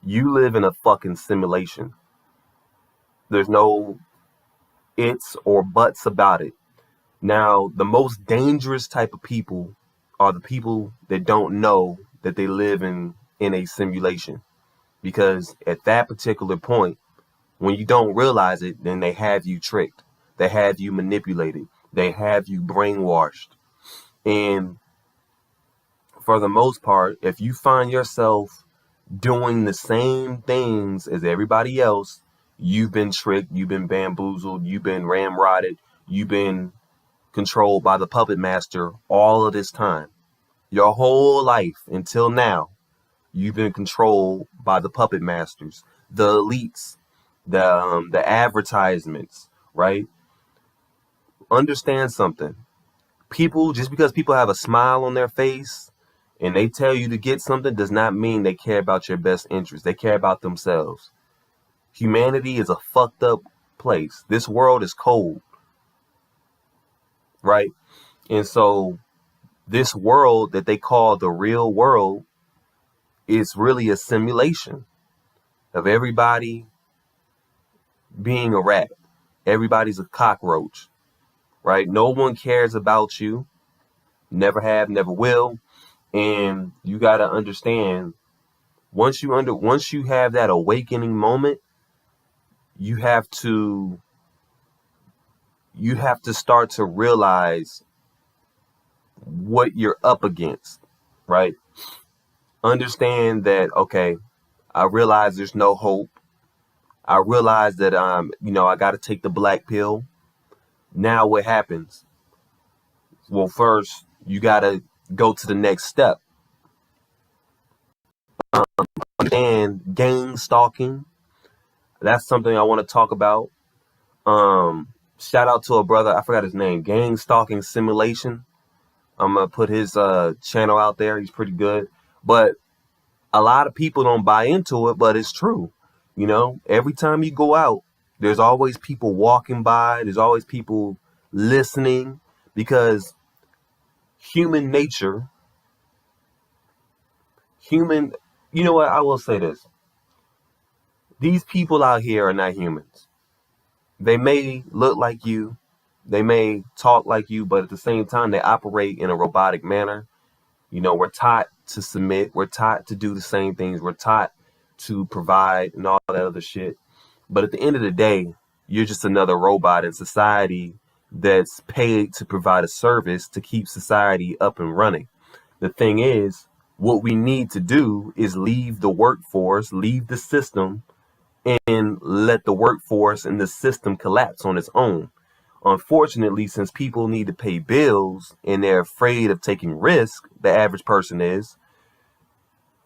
You live in a fucking simulation. There's no ifs or buts about it. Now, the most dangerous type of people are the people that don't know that they live in a simulation. Because at that particular point, when you don't realize it, then they have you tricked. They have you manipulated. They have you brainwashed. And for the most part, if you find yourself doing the same things as everybody else, you've been tricked, you've been bamboozled, you've been ramrodded, you've been controlled by the puppet master all of this time. Your whole life until now, you've been controlled by the puppet masters, the elites, the advertisements, right? Understand something. People, just because people have a smile on their face and they tell you to get something, does not mean they care about your best interest. They care about themselves. Humanity is a fucked up place. This world is cold, right? And so this world that they call the real world is really a simulation of everybody being a rat. Everybody's a cockroach, right? No one cares about you. Never have, never will. And you got to understand, once you have that awakening moment, you have to start to realize what you're up against, right? Understand that, okay, I realize there's no hope. I realize that I got to take the black pill. Now what happens? Well, first you got to go to the next step. And gang stalking, that's something I want to talk about. Shout out to a brother, I forgot his name, Gang Stalking Simulation. I'm gonna put his channel out there. He's pretty good, but a lot of people don't buy into it, but it's true. Every time you go out, there's always people walking by. There's always people listening, because human nature, you know what? I will say this. These people out here are not humans. They may look like you. They may talk like you, but at the same time, they operate in a robotic manner. We're taught to submit. We're taught to do the same things. We're taught to provide and all that other shit. But at the end of the day, you're just another robot in society that's paid to provide a service to keep society up and running. The thing is, what we need to do is leave the workforce, leave the system, and let the workforce and the system collapse on its own. Unfortunately, since people need to pay bills and they're afraid of taking risk, the average person is,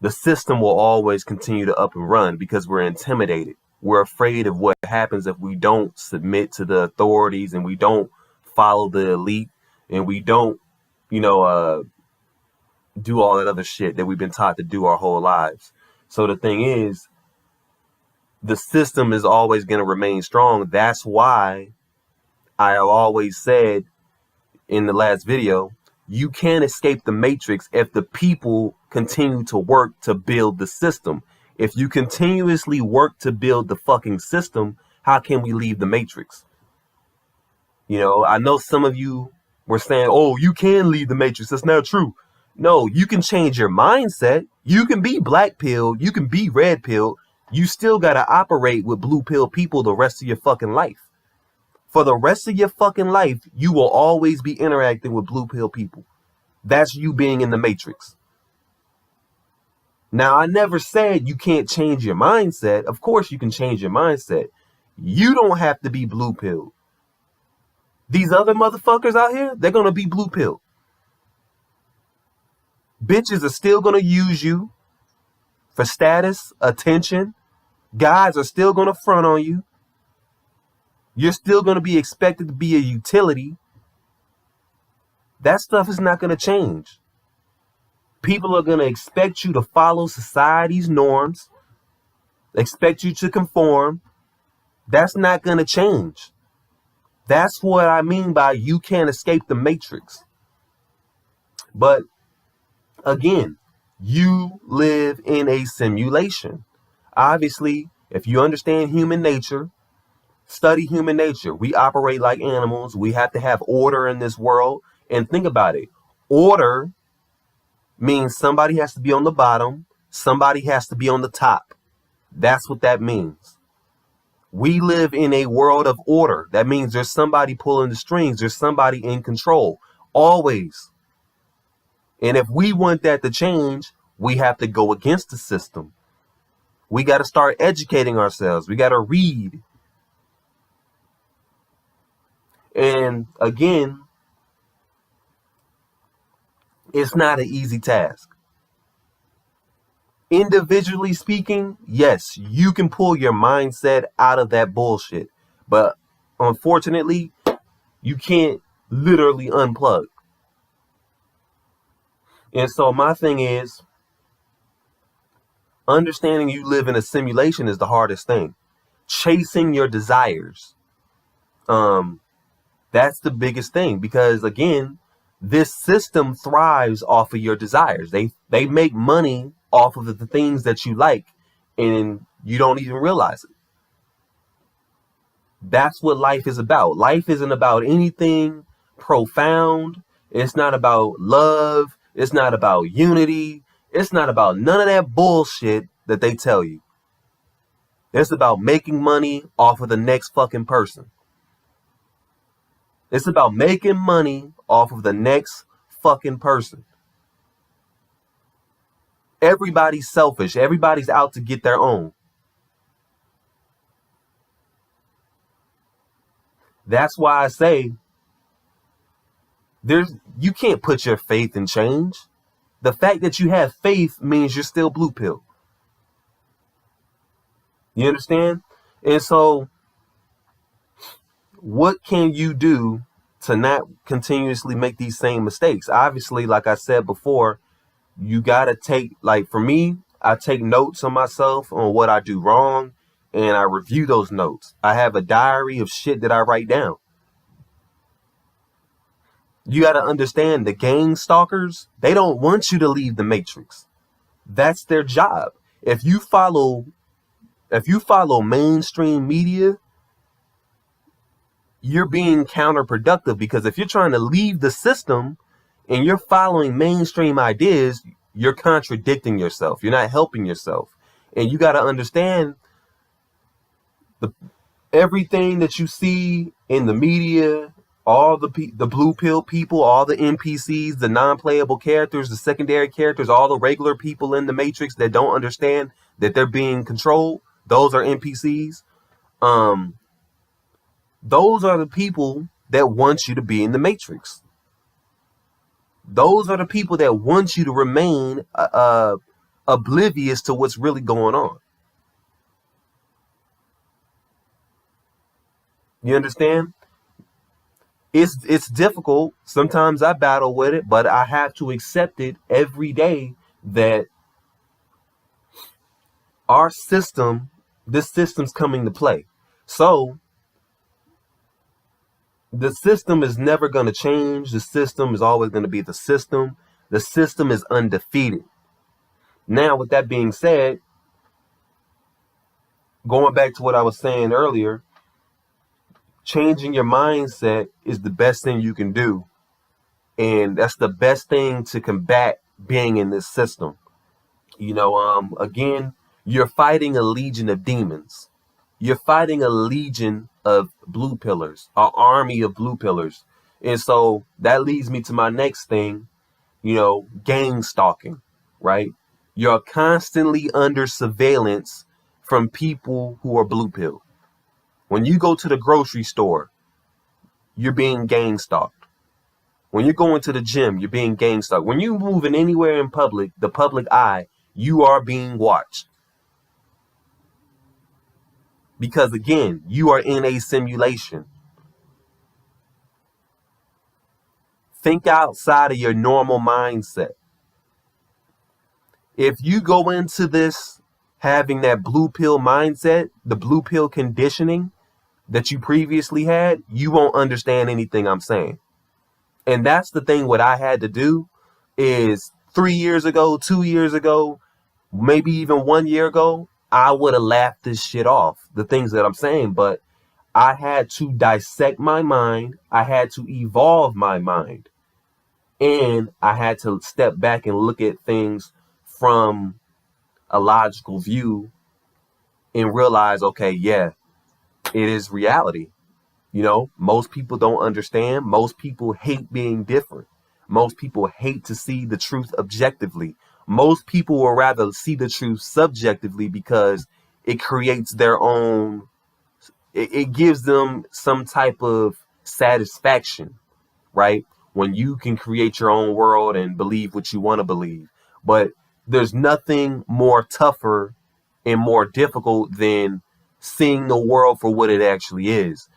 the system will always continue to up and run because we're intimidated. We're afraid of what happens if we don't submit to the authorities and we don't follow the elite and we don't, do all that other shit that we've been taught to do our whole lives. So the thing is, the system is always going to remain strong. That's why I have always said in the last video, you can't escape the matrix if the people continue to work to build the system. If you continuously work to build the fucking system, how can we leave the matrix? I know some of you were saying, oh, you can leave the matrix. That's not true. No, you can change your mindset. You can be black pilled. You can be red pilled. You still got to operate with blue pill people the rest of your fucking life. For the rest of your fucking life, you will always be interacting with blue pill people. That's you being in the matrix. Now, I never said you can't change your mindset. Of course you can change your mindset. You don't have to be blue pill. These other motherfuckers out here, they're going to be blue pill. Bitches are still going to use you for status, attention. Guys are still going to front on you. You're still going to be expected to be a utility. That stuff is not going to change. People are going to expect you to follow society's norms, expect you to conform. That's not going to change. That's what I mean by you can't escape the matrix. But again, you live in a simulation. Obviously, if you understand human nature, study human nature. We operate like animals. We have to have order in this world. And think about it. Order means somebody has to be on the bottom, somebody has to be on the top. That's what that means. We live in a world of order. That means there's somebody pulling the strings, there's somebody in control, always. And if we want that to change, we have to go against the system. We got to start educating ourselves. We got to read. And again, it's not an easy task. Individually speaking, yes, you can pull your mindset out of that bullshit. But unfortunately, you can't literally unplug. And so my thing is, understanding you live in a simulation is the hardest thing. Chasing your desires. That's the biggest thing, because again, this system thrives off of your desires. They make money off of the things that you like, and you don't even realize it. That's what life is about. Life isn't about anything profound. It's not about love. It's not about unity. It's not about none of that bullshit that they tell you. It's about making money off of the next fucking person. It's about making money off of the next fucking person. Everybody's selfish. Everybody's out to get their own. That's why I say you can't put your faith in change. The fact that you have faith means you're still blue pill. You understand? And so what can you do to not continuously make these same mistakes? Obviously, like I said before, you got to take, like for me, I take notes on myself on what I do wrong, and I review those notes. I have a diary of shit that I write down. You got to understand, the gang stalkers, they don't want you to leave the matrix. That's their job. If you follow mainstream media, you're being counterproductive, because if you're trying to leave the system and you're following mainstream ideas, you're contradicting yourself. You're not helping yourself. And you got to understand, everything that you see in the media, all the blue pill people, all the NPCs, the non-playable characters, the secondary characters, all the regular people in the matrix that don't understand that they're being controlled, those are NPCs. Those are the people that want you to be in the matrix. Those are the people that want you to remain oblivious to what's really going on. You understand? It's difficult. Sometimes I battle with it, but I have to accept it every day that this system's coming to play. So the system is never going to change. The system is always going to be the system. The system is undefeated. Now, with that being said, going back to what I was saying earlier, changing your mindset is the best thing you can do. And that's the best thing to combat being in this system. Again, you're fighting a legion of demons. You're fighting a legion of blue pillars, an army of blue pillars. And so that leads me to my next thing, gang stalking, right? You're constantly under surveillance from people who are blue pill. When you go to the grocery store, you're being gang stalked. When you're going to the gym, you're being gang stalked. When you're moving anywhere in public, the public eye, you are being watched. Because again, you are in a simulation. Think outside of your normal mindset. If you go into this having that blue pill mindset, the blue pill conditioning that you previously had, you won't understand anything I'm saying. And that's the thing what I had to do is 3 years ago, 2 years ago, maybe even 1 year ago, I would have laughed this shit off, the things that I'm saying, but I had to dissect my mind. I had to evolve my mind. And I had to step back and look at things from a logical view and realize, okay, yeah, it is reality. Most people don't understand. Most people hate being different. Most people hate to see the truth objectively. Most people will rather see the truth subjectively because it creates their own, it gives them some type of satisfaction, right? When you can create your own world and believe what you want to believe. But there's nothing more tougher and more difficult than seeing the world for what it actually is.